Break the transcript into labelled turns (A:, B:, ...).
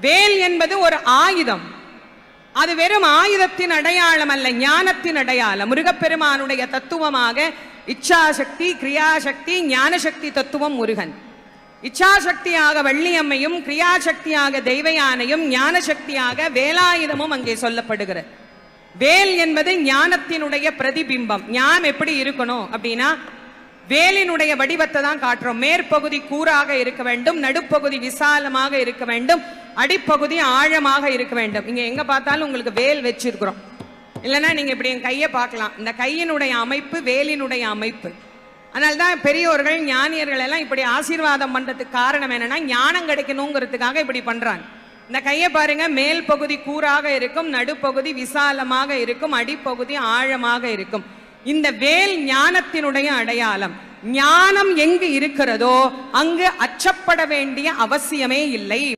A: வேல் என்பது ஒரு ஆயுதம். அது வெறும் ஆயுதத்தின் அடையாளம் அல்ல, ஞானத்தின் அடையாளம். முருகப்பெருமானுடைய தத்துவமாக இச்சாசக்தி, கிரியாசக்தி, ஞானசக்தி தத்துவம் முருகன். இச்சாசக்தியாக வள்ளியம்மையும், கிரியாசக்தியாக தெய்வயானையும், ஞானசக்தியாக வேலாயுதமும் அங்கே சொல்லப்படுகிறது. வேல் என்பது ஞானத்தினுடைய பிரதிபிம்பம். ஞானம் எப்படி இருக்கணும் அப்படின்னா, வேலினுடைய வடிவத்தை தான் காட்டுறோம். மேற்பகுதி கூராக இருக்க வேண்டும், நடுப்பகுதி விசாலமாக இருக்க வேண்டும், அடிப்பகுதி ஆழமாக இருக்க வேண்டும். இங்க எங்க பார்த்தாலும் உங்களுக்கு வேல் வச்சிருக்கிறோம். இல்லைன்னா நீங்க இப்படி என் கையை பார்க்கலாம். இந்த கையினுடைய அமைப்பு வேலினுடைய அமைப்பு. அதனால்தான் பெரியோர்கள், ஞானியர்கள் எல்லாம் இப்படி ஆசீர்வாதம் பண்றதுக்கு காரணம் என்னன்னா, ஞானம் கிடைக்கணுங்கிறதுக்காக இப்படி பண்றாங்க. இந்த கையை பாருங்க, மேல் பகுதி கூராக இருக்கும், நடுப்பகுதி விசாலமாக இருக்கும், அடிப்பகுதி ஆழமாக இருக்கும். இந்த வேல் ஞானத்தினுடைய அடையாளம். ஞானம் எங்கு இருக்கிறதோ அங்கு அச்சப்பட வேண்டிய அவசியமே இல்லை.